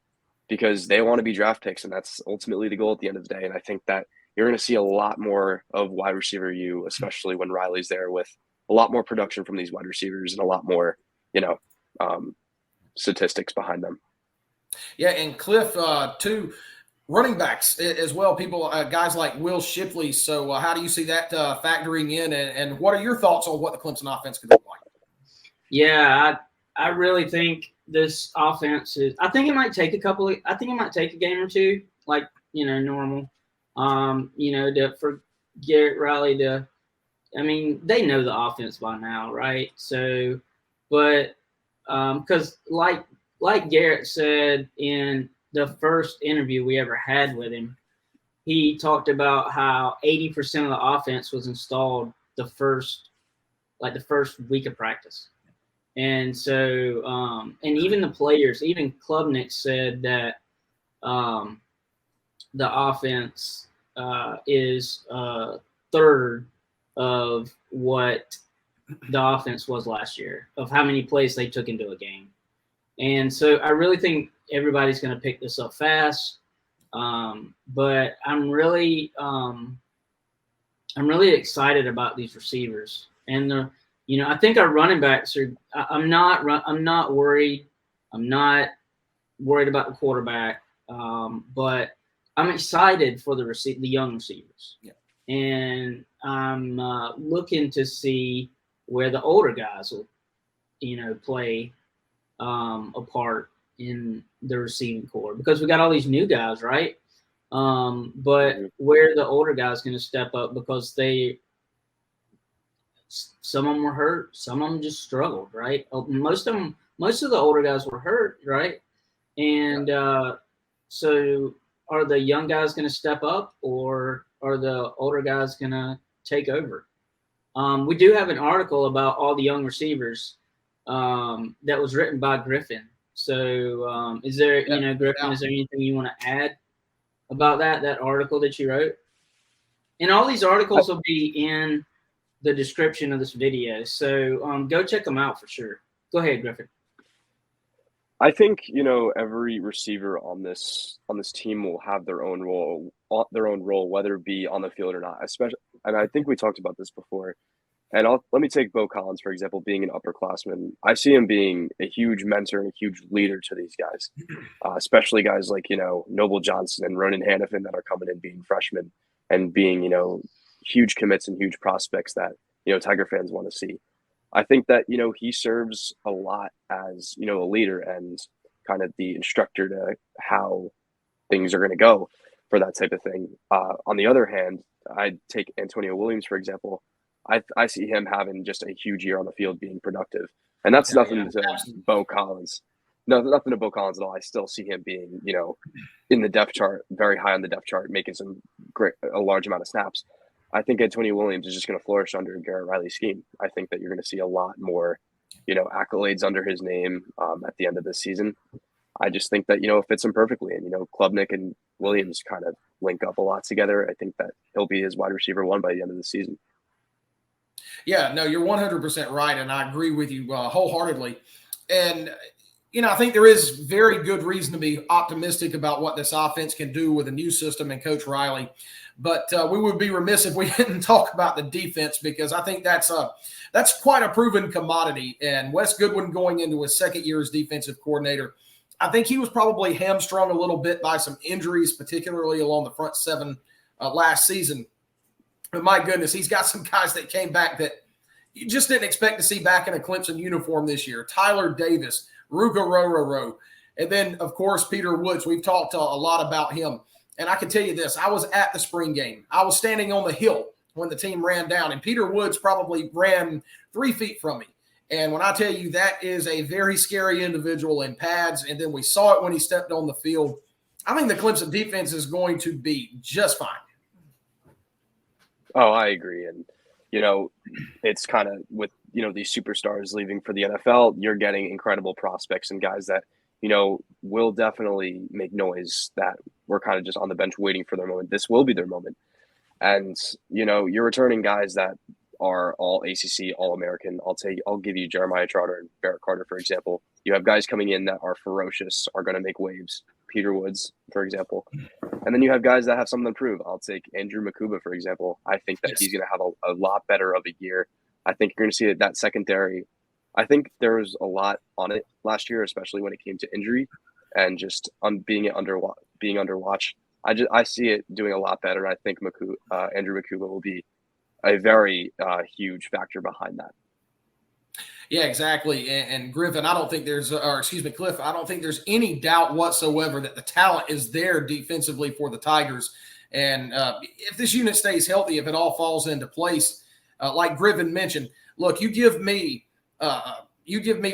because they want to be draft picks, and that's ultimately the goal at the end of the day. And I think that you're going to see a lot more of wide receiver U, especially when Riley's there, with a lot more production from these wide receivers and a lot more, statistics behind them. Yeah, and Cliff, too, running backs as well, guys like Will Shipley. So how do you see that factoring in, and what are your thoughts on what the Clemson offense could look like? Yeah, I really think this offense I think it might take a game or two, like, normal. For Garrett Riley they know the offense by now, right? So, but because like Garrett said in the first interview we ever had with him, he talked about how 80% of the offense was installed the first week of practice. And so, and even the players, even Klubnik said that the offense is third of what the offense was last year, of how many plays they took into a game. And so I really think everybody's going to pick this up fast. But I'm really I'm really excited about these receivers, and I think our running backs are. I'm not worried. I'm not worried about the quarterback, but I'm excited for the young receivers, and I'm looking to see where the older guys will, play a part in the receiving core, because we got all these new guys, right? But where the older guys going to step up, because some of them were hurt, some of them just struggled, right? Most of the older guys were hurt, right? And so are the young guys going to step up, or are the older guys going to take over? We do have an article about all the young receivers that was written by Griffin. So is there, Griffin, is there anything you want to add about that article that you wrote? And all these articles will be in the description of this video. So go check them out for sure. Go ahead, Griffin. I think, every receiver on this team will have their own role, whether it be on the field or not. Especially, and I think we talked about this before. And let me take Bo Collins, for example, being an upperclassman. I see him being a huge mentor and a huge leader to these guys, especially guys like, Noble Johnson and Ronan Hannafin that are coming in being freshmen and being, huge commits and huge prospects that, Tiger fans want to see. I think that, he serves a lot as, a leader and kind of the instructor to how things are going to go for that type of thing. On the other hand, I'd take Antonio Williams, for example. I see him having just a huge year on the field, being productive, and that's nothing to Bo Collins. No, nothing to Bo Collins at all. I still see him being, in the depth chart, very high on the depth chart, making a large amount of snaps. I think Antonio Williams is just going to flourish under Garrett Riley's scheme. I think that you're going to see a lot more, accolades under his name at the end of this season. I just think that, it fits him perfectly, and Klubnik and Williams kind of link up a lot together. I think that he'll be his wide receiver one by the end of the season. Yeah, no, you're 100% right, and I agree with you wholeheartedly. And, I think there is very good reason to be optimistic about what this offense can do with a new system and Coach Riley. But we would be remiss if we didn't talk about the defense, because I think that's quite a proven commodity. And Wes Goodwin going into his second year as defensive coordinator, I think he was probably hamstrung a little bit by some injuries, particularly along the front seven last season. But my goodness, he's got some guys that came back that you just didn't expect to see back in a Clemson uniform this year. Tyler Davis, Ruka Rororo, and then, of course, Peter Woods. We've talked a lot about him. And I can tell you this, I was at the spring game. I was standing on the hill when the team ran down, and Peter Woods probably ran 3 feet from me. And when I tell you, that is a very scary individual in pads, and then we saw it when he stepped on the field. I think the Clemson defense is going to be just fine. Oh, I agree. And, it's kind of with, these superstars leaving for the NFL, you're getting incredible prospects and guys that, will definitely make noise, that we're kind of just on the bench waiting for their moment. This will be their moment. And, you're returning guys that are all ACC, all American. I'll give you Jeremiah Trotter and Barrett Carter, for example. You have guys coming in that are ferocious, are going to make waves. Peter Woods, for example. And then you have guys that have something to prove. I'll take Andrew Makuba, for example. I think that he's going to have a lot better of a year. I think you're going to see that secondary. I think there was a lot on it last year, especially when it came to injury and just being under watch. I see it doing a lot better. I think Andrew Makuba will be a very huge factor behind that. Yeah, exactly. And Griffin, Cliff, I don't think there's any doubt whatsoever that the talent is there defensively for the Tigers. And if this unit stays healthy, if it all falls into place, like Griffin mentioned, look, you give me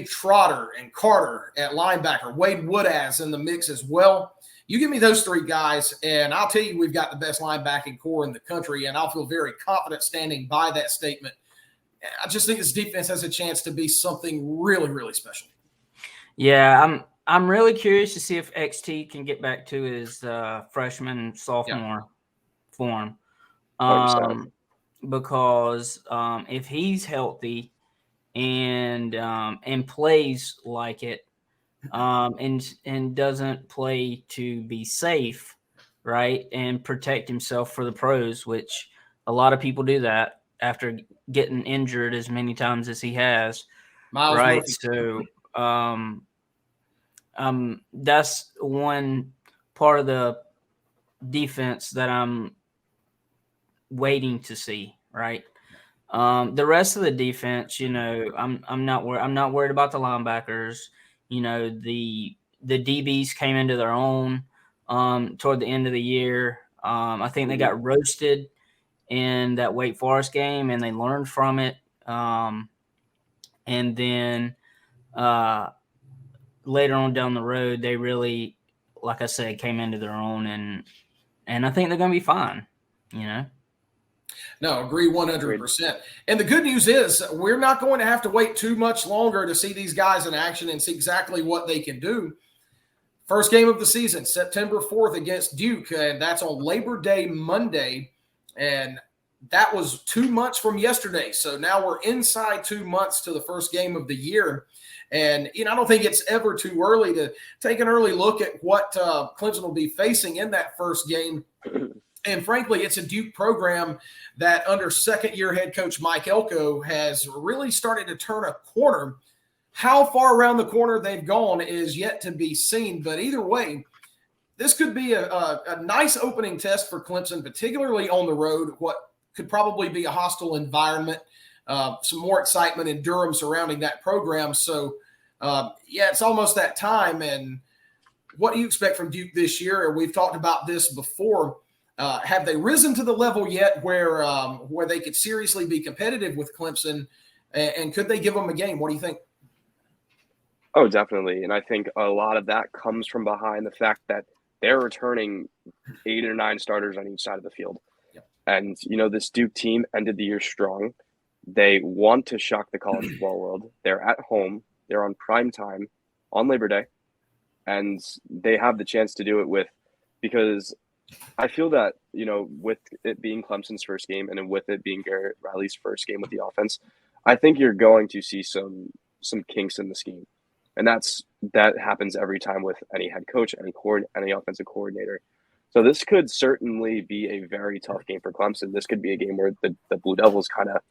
Trotter and Carter at linebacker, Wade Woodaz in the mix as well. You give me those 3 guys, and I'll tell you we've got the best linebacking core in the country, and I'll feel very confident standing by that statement. I just think this defense has a chance to be something really, really special. Yeah, I'm really curious to see if XT can get back to his freshman and sophomore form. Because if he's healthy and plays like it, and doesn't play to be safe, right, and protect himself for the pros, which A lot of people do that after getting injured as many times as he has. Miles right. Murphy. So that's one part of the defense that I'm waiting to see. Right. The rest of the defense, I'm not worried about the linebackers. The DBs came into their own toward the end of the year. I think they got roasted in that Wake Forest game, and they learned from it. And then later on down the road, they really, like I said, came into their own, and I think they're going to be fine. No, agree 100%. And the good news is we're not going to have to wait too much longer to see these guys in action and see exactly what they can do. First game of the season, September 4th against Duke, and that's on Labor Day Monday. And that was 2 months from yesterday. So now we're inside 2 months to the first game of the year. And, I don't think it's ever too early to take an early look at what Clemson will be facing in that first game. And frankly, it's a Duke program that under second-year head coach Mike Elko has really started to turn a corner. How far around the corner they've gone is yet to be seen. But either way, this could be a nice opening test for Clemson, particularly on the road, what could probably be a hostile environment, some more excitement in Durham surrounding that program. So, it's almost that time. And what do you expect from Duke this year? We've talked about this before. Have they risen to the level yet where they could seriously be competitive with Clemson? And could they give them a game? What do you think? Oh, definitely. And I think a lot of that comes from behind the fact that they're returning 8 or 9 starters on each side of the field. Yep. And, this Duke team ended the year strong. They want to shock the college football world. They're at home. They're on prime time on Labor Day. And they have the chance to do it because I feel that, with it being Clemson's first game and with it being Garrett Riley's first game with the offense, I think you're going to see some kinks in the scheme. And that happens every time with any head coach, any offensive coordinator. So this could certainly be a very tough game for Clemson. This could be a game where the Blue Devils kind of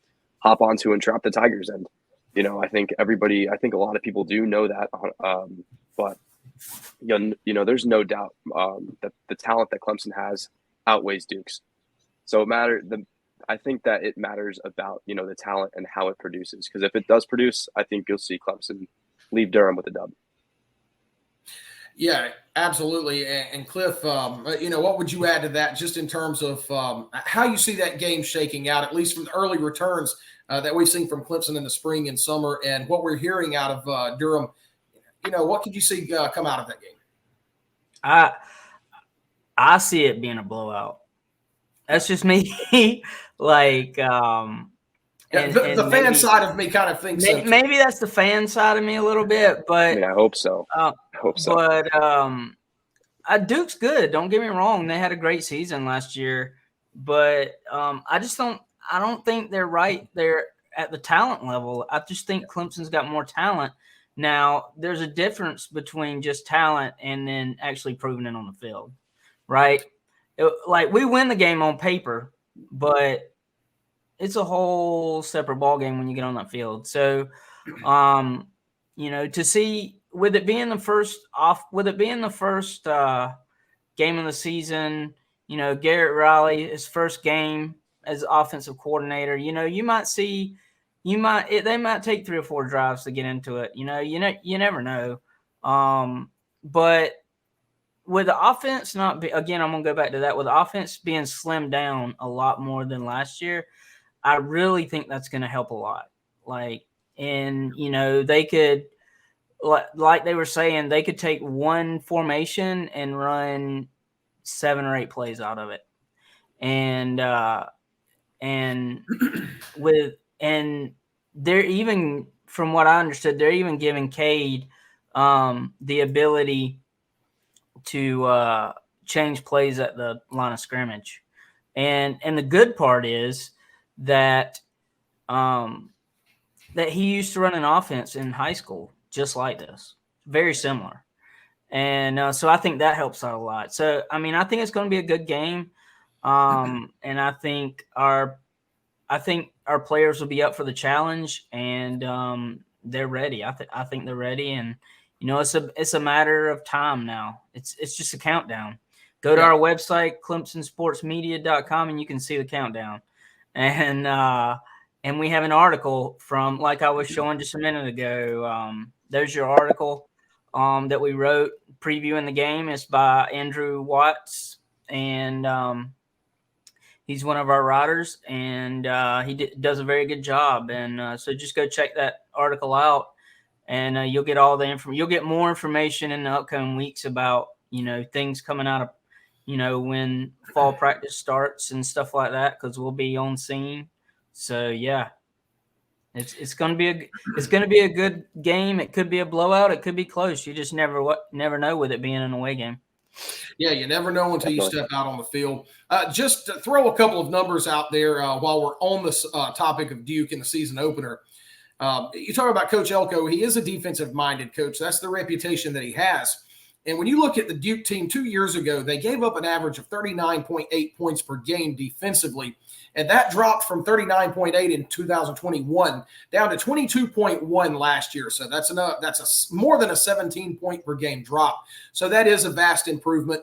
hop onto and trap the Tigers. And, I think a lot of people do know that. But, there's no doubt that the talent that Clemson has outweighs Duke's. So I think that it matters about, the talent and how it produces. Because if it does produce, I think you'll see Clemson leave Durham with a dub. Yeah, absolutely. And Cliff, what would you add to that just in terms of how you see that game shaking out, at least from the early returns that we've seen from Clemson in the spring and summer and what we're hearing out of Durham? What could you see come out of that game? I see it being a blowout. That's just me. The fan side of me kind of thinks maybe that's the fan side of me a little bit, but I hope so. But Duke's good. Don't get me wrong; they had a great season last year, but I don't think they're right there at the talent level. I just think Clemson's got more talent. Now, there's a difference between just talent and then actually proving it on the field, right? We win the game on paper, but it's a whole separate ballgame when you get on that field. So, to see with it being the first game of the season, Garrett Riley, his first game as offensive coordinator, they might take 3 or 4 drives to get into it. You never know. But with the offense I'm going to go back to that. With the offense being slimmed down a lot more than last year, I really think that's going to help a lot. They could, like they were saying, they could take one formation and run 7 or 8 plays out of it. And they're even, from what I understood, they're even giving Cade the ability to change plays at the line of scrimmage. And the good part is that that he used to run an offense in high school just like this, very similar. And so I think that helps out a lot. So, I think it's going to be a good game. And I think our players will be up for the challenge, and they're ready. I think they're ready, and it's a matter of time now. It's just a countdown. Go to our website, clemsonsportsmedia.com, and you can see the countdown. And we have an article from, like I was showing just a minute ago. There's your article that we wrote previewing the game. It's by Andrew Watts, and he's one of our writers, and he does a very good job. And so just go check that article out, and you'll get all the information. You'll get more information in the upcoming weeks about things coming out of when fall practice starts and stuff like that, because we'll be on scene. So yeah, it's gonna be a good game. It could be a blowout. It could be close. You just never know with it being an away game. Yeah, you never know until you step out on the field. Just to throw a couple of numbers out there while we're on this topic of Duke in the season opener. You talk about Coach Elko. He is a defensive-minded coach. That's the reputation that he has. And when you look at the Duke team 2 years ago, they gave up an average of 39.8 points per game defensively. And that dropped from 39.8 in 2021 down to 22.1 last year. So that's more than a 17-point per game drop. So that is a vast improvement.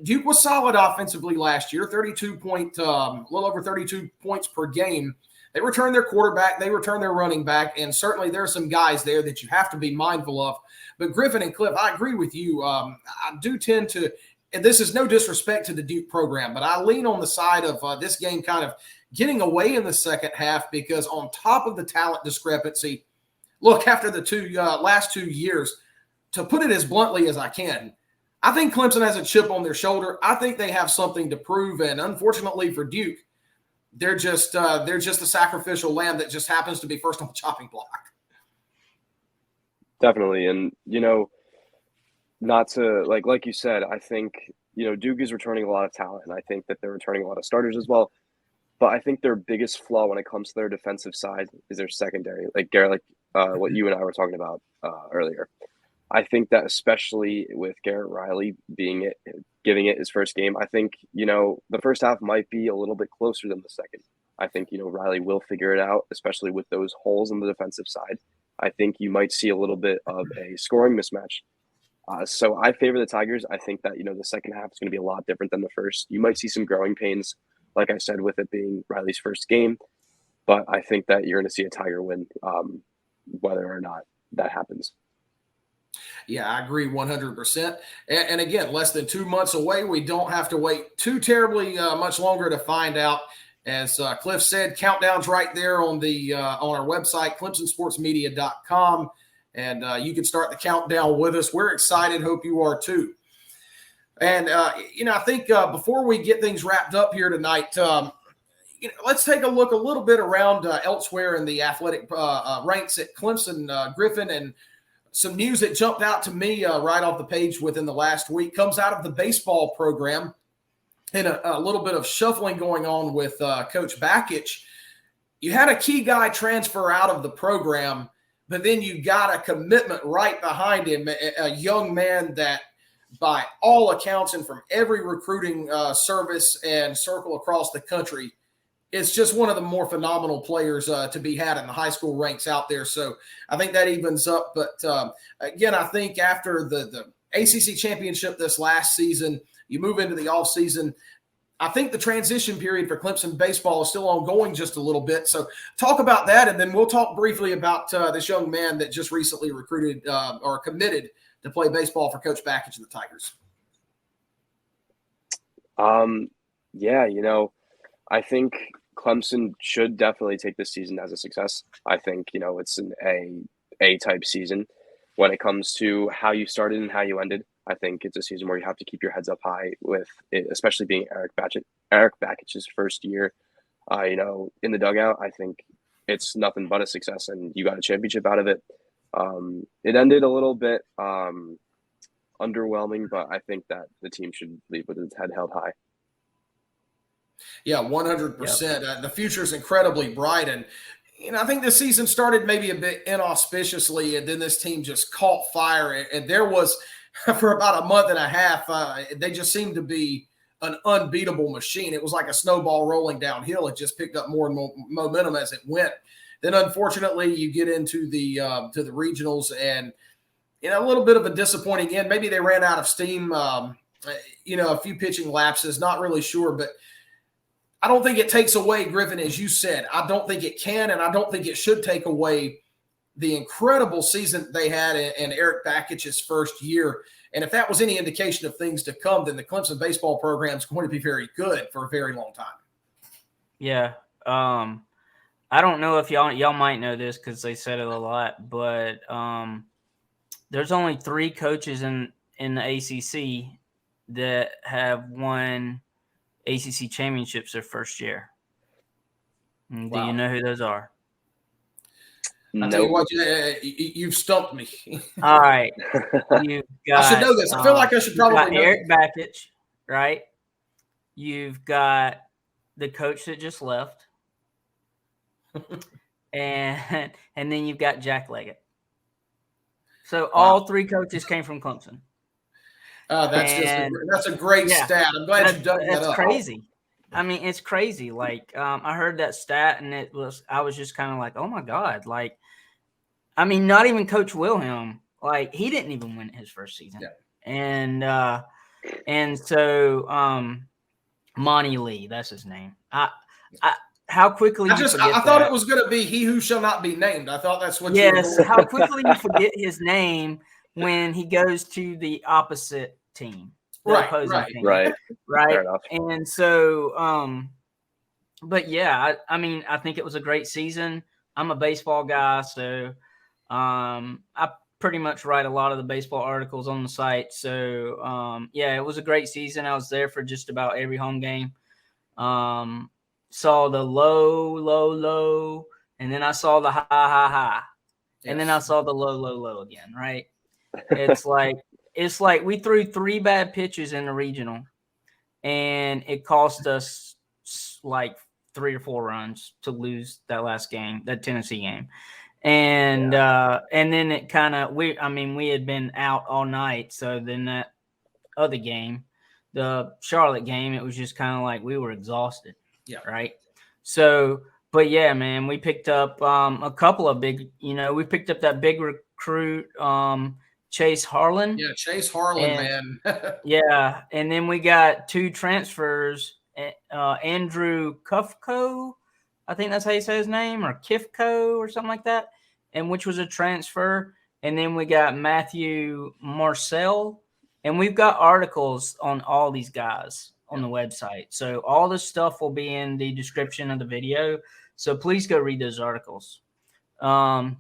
Duke was solid offensively last year, a little over 32 points per game. They returned their quarterback, they returned their running back, and certainly there are some guys there that you have to be mindful of. But Griffin and Cliff, I agree with you. I do tend to, and this is no disrespect to the Duke program, but I lean on the side of this game kind of getting away in the second half, because on top of the talent discrepancy, look, after the last 2 years, to put it as bluntly as I can, I think Clemson has a chip on their shoulder. I think they have something to prove, and unfortunately for Duke, they're just a sacrificial lamb that just happens to be first on the chopping block. Definitely. And, not to like you said, I think, Duke is returning a lot of talent, and I think that they're returning a lot of starters as well. But I think their biggest flaw when it comes to their defensive side is their secondary, like Garrett, what you and I were talking about earlier. I think that especially with Garrett Riley giving it his first game, I think, the first half might be a little bit closer than the second. I think, Riley will figure it out, especially with those holes in the defensive side. I think you might see a little bit of a scoring mismatch. So I favor the Tigers. I think that, the second half is going to be a lot different than the first. You might see some growing pains, like I said, with it being Riley's first game. But I think that you're going to see a Tiger win, whether or not that happens. Yeah, I agree 100%. And again, less than 2 months away. We don't have to wait too terribly much longer to find out. As Cliff said, countdown's right there on our website, clemsonsportsmedia.com. And you can start the countdown with us. We're excited. Hope you are too. And, I think before we get things wrapped up here tonight, let's take a look a little bit around elsewhere in the athletic ranks at Clemson. Griffin, and some news that jumped out to me right off the page within the last week comes out of the baseball program, and a little bit of shuffling going on with Coach Bakich. You had a key guy transfer out of the program, but then you got a commitment right behind him, a young man that by all accounts and from every recruiting service and circle across the country, it's just one of the more phenomenal players to be had in the high school ranks out there. So I think that evens up. But again, I think after the ACC championship this last season, you move into the offseason. I think the transition period for Clemson baseball is still ongoing just a little bit. So talk about that, and then we'll talk briefly about this young man that just recently recruited or committed to play baseball for Coach Bakich and the Tigers. Yeah, I think Clemson should definitely take this season as a success. I think, it's an A-type season when it comes to how you started and how you ended. I think it's a season where you have to keep your heads up high with it, especially being Eric Bakich's first year, in the dugout. I think it's nothing but a success, and you got a championship out of it. It ended a little bit underwhelming, but I think that the team should leave with its head held high. Yeah, 100%. Yep. The future is incredibly bright. And, I think this season started maybe a bit inauspiciously, and then this team just caught fire. And there was, for about a month and a half, they just seemed to be an unbeatable machine. It was like a snowball rolling downhill. It just picked up more and more momentum as it went. Then, unfortunately, you get into the to the regionals, and a little bit of a disappointing end. Maybe they ran out of steam. A few pitching lapses. Not really sure, but I don't think it takes away, Griffin, as you said. I don't think it can, and I don't think it should take away the incredible season they had in Eric Bakic's first year. And if that was any indication of things to come, then the Clemson baseball program is going to be very good for a very long time. Yeah. I don't know if y'all might know this because they said it a lot, but there's only 3 coaches in the ACC that have won ACC championships their first year. And Wow. do you know who those are? I'll tell you what, you've stumped me. All right. You've got, I should know this. I feel like I should probably know Eric Bakic, right? You've got the coach that just left. and then you've got Jack Leggett. So all 3 coaches came from Clemson. That's a great stat. I'm glad you dug that up. That's crazy. I mean, it's crazy. Like, I heard that stat, and I was just kind of like, oh my God. Like, I mean, not even Coach Wilhelm. Like, he didn't even win his first season. Yeah. And so Monty Lee, that's his name. How quickly I thought it was going to be he who shall not be named. I thought that's what you were going how quickly you forget his name when he goes to the opposite team. Right. And so, but yeah, I mean, I think it was a great season. I'm a baseball guy, so I pretty much write a lot of the baseball articles on the site. So, it was a great season. I was there for just about every home game. Saw the low, and then I saw the high, and then I saw the low again, right? It's like we threw 3 bad pitches in the regional, and it cost us like 3 or 4 runs to lose that last game, that Tennessee game. And then it kind of we had been out all night, so then that other game, the Charlotte game, it was just kind of like we were exhausted. Yeah. Right. So, but yeah, man, we picked up a couple of big, we picked up that big recruit, Chase Harlan. Yeah, Chase Harlan, man. Yeah. And then we got 2 transfers, Andrew Kufko, I think that's how you say his name, or Kifko or something like that, and which was a transfer. And then we got Matthew Marcel, and we've got articles on all these guys on the website. So all this stuff will be in the description of the video. So please go read those articles. And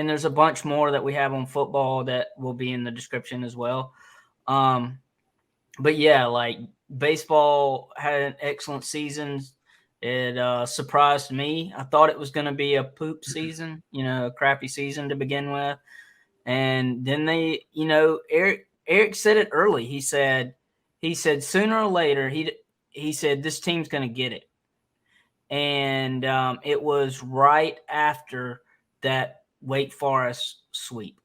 there's a bunch more that we have on football that will be in the description as well. But yeah, like baseball had an excellent season. It surprised me. I thought it was going to be a poop season, a crappy season to begin with. And then they, Eric said it early. He said sooner or later, he said this team's going to get it. And it was right after that Wake Forest sweep.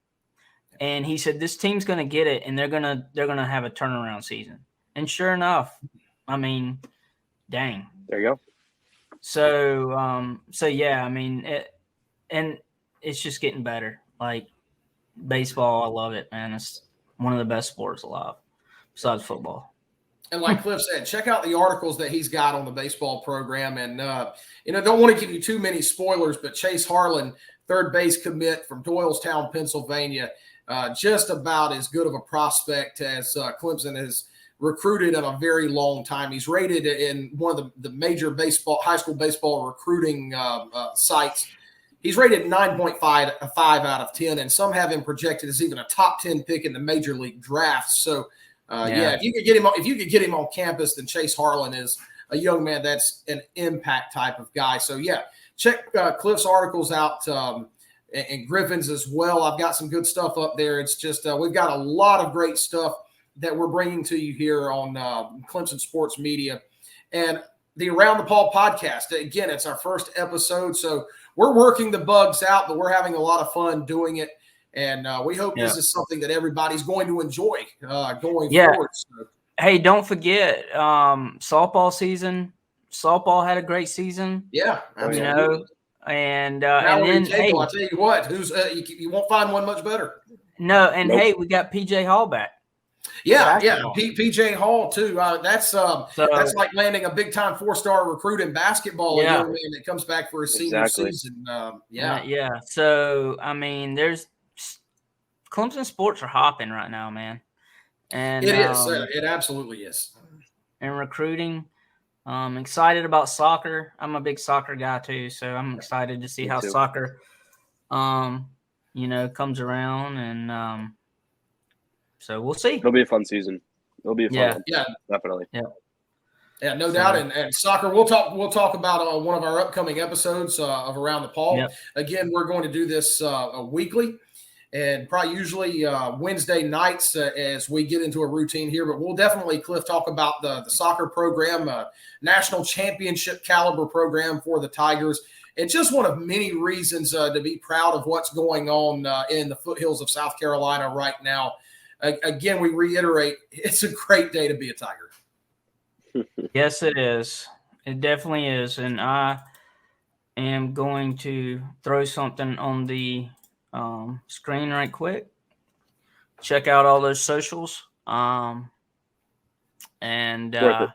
And he said this team's going to get it, and they're going to have a turnaround season. And sure enough, I mean, dang. There you go. So yeah, I mean, it's just getting better. Like baseball, I love it, man. It's one of the best sports alive besides football. And like Cliff said, check out the articles that he's got on the baseball program. And, don't want to give you too many spoilers, but Chase Harlan, third base commit from Doylestown, Pennsylvania, just about as good of a prospect as Clemson has recruited in a very long time. He's rated in one of the major high school baseball recruiting sites. He's rated 9.5 out of 10, and some have him projected as even a top 10 pick in the major league drafts. So, if you could get him on campus, then Chase Harlan is a young man that's an impact type of guy. So yeah, check Cliff's articles out and Griffin's as well. I've got some good stuff up there. It's just we've got a lot of great stuff that we're bringing to you here on Clemson Sports Media and the Around the Paul podcast. Again, it's our first episode, so we're working the bugs out, but we're having a lot of fun doing it. And we hope this is something that everybody's going to enjoy going forward. So. hey, don't forget softball season. Softball had a great season. Yeah, Oh, You yeah. absolutely. know, and Mallory then hey, Table, I tell you what, who's you won't find one much better. no, and Nope. hey, we got PJ Hall back. Yeah, Basketball. PJ Hall too. That's So like landing a big time 4-star recruit in basketball. Yeah. A young man that comes back for his senior Exactly. season. yeah. So I mean, there's Clemson sports are hopping right now, man. And It is. It absolutely is. and recruiting. Excited about soccer. I'm a big soccer guy too, so I'm excited to see Me how too. soccer, comes around, and so we'll see. It'll be a fun season. It'll be a fun one. Yeah. Definitely. Yeah, no doubt. And soccer, we'll talk about one of our upcoming episodes of Around the Paul. Yep. Again, we're going to do this weekly, and probably usually Wednesday nights as we get into a routine here. But we'll definitely, Cliff, talk about the soccer program, national championship caliber program for the Tigers. It's just one of many reasons to be proud of what's going on in the foothills of South Carolina right now. Again, we reiterate, it's a great day to be a Tiger. Yes, it is. It definitely is, and I am going to throw something on the screen right quick. Check out all those socials. And Worth it.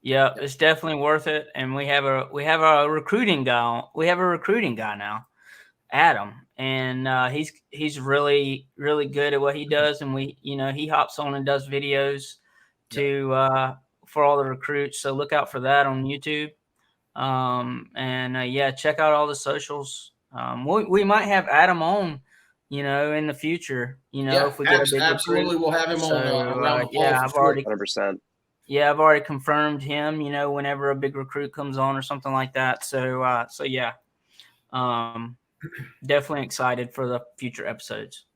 yeah, it's definitely worth it. And we have a recruiting guy. We have a recruiting guy now, Adam, and he's really good at what he does. And he hops on and does videos to for all the recruits. So look out for that on YouTube. Check out all the socials. We might have Adam on, in the future. If we get a big absolutely, recruit. we'll have him on Around the Paul. Yeah, for I've sure. already 100%. Yeah, I've already confirmed him, whenever a big recruit comes on or something like that. So yeah, definitely excited for the future episodes.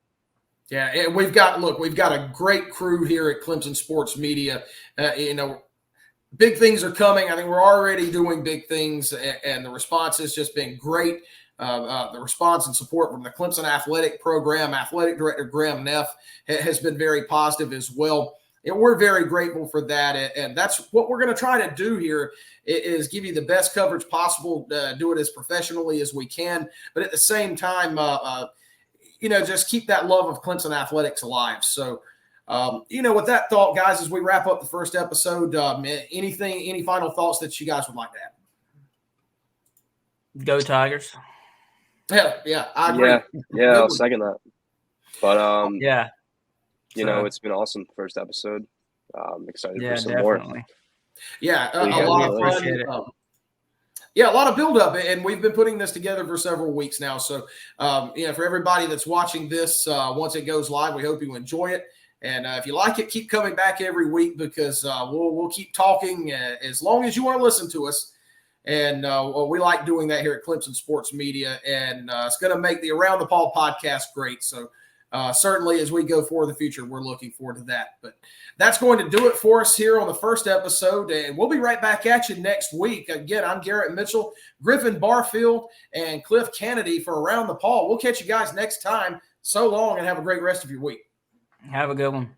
Yeah, and we've got a great crew here at Clemson Sports Media. Big things are coming. I think we're already doing big things, and the response has just been great. The response and support from the Clemson athletic program, athletic director Graham Neff has been very positive as well. And we're very grateful for that. And that's what we're going to try to do here is give you the best coverage possible, do it as professionally as we can. But at the same time, just keep that love of Clemson athletics alive. So, with that thought, guys, as we wrap up the first episode, any final thoughts that you guys would like to add? Go Tigers. Yeah, I agree. Yeah, I'll second that. But it's been awesome first episode. I'm excited for some definitely. more. Yeah, a lot of fun. A lot of buildup, and we've been putting this together for several weeks now. So, for everybody that's watching this, once it goes live, we hope you enjoy it. And if you like it, keep coming back every week because we'll keep talking as long as you want to listen to us. And we like doing that here at Clemson Sports Media, and it's going to make the Around the Paul podcast great. So certainly as we go forward in the future, we're looking forward to that. But that's going to do it for us here on the first episode, and we'll be right back at you next week. Again, I'm Garrett Mitchell, Griffin Barfield, and Cliff Kennedy for Around the Paul. We'll catch you guys next time. So long, and have a great rest of your week. Have a good one.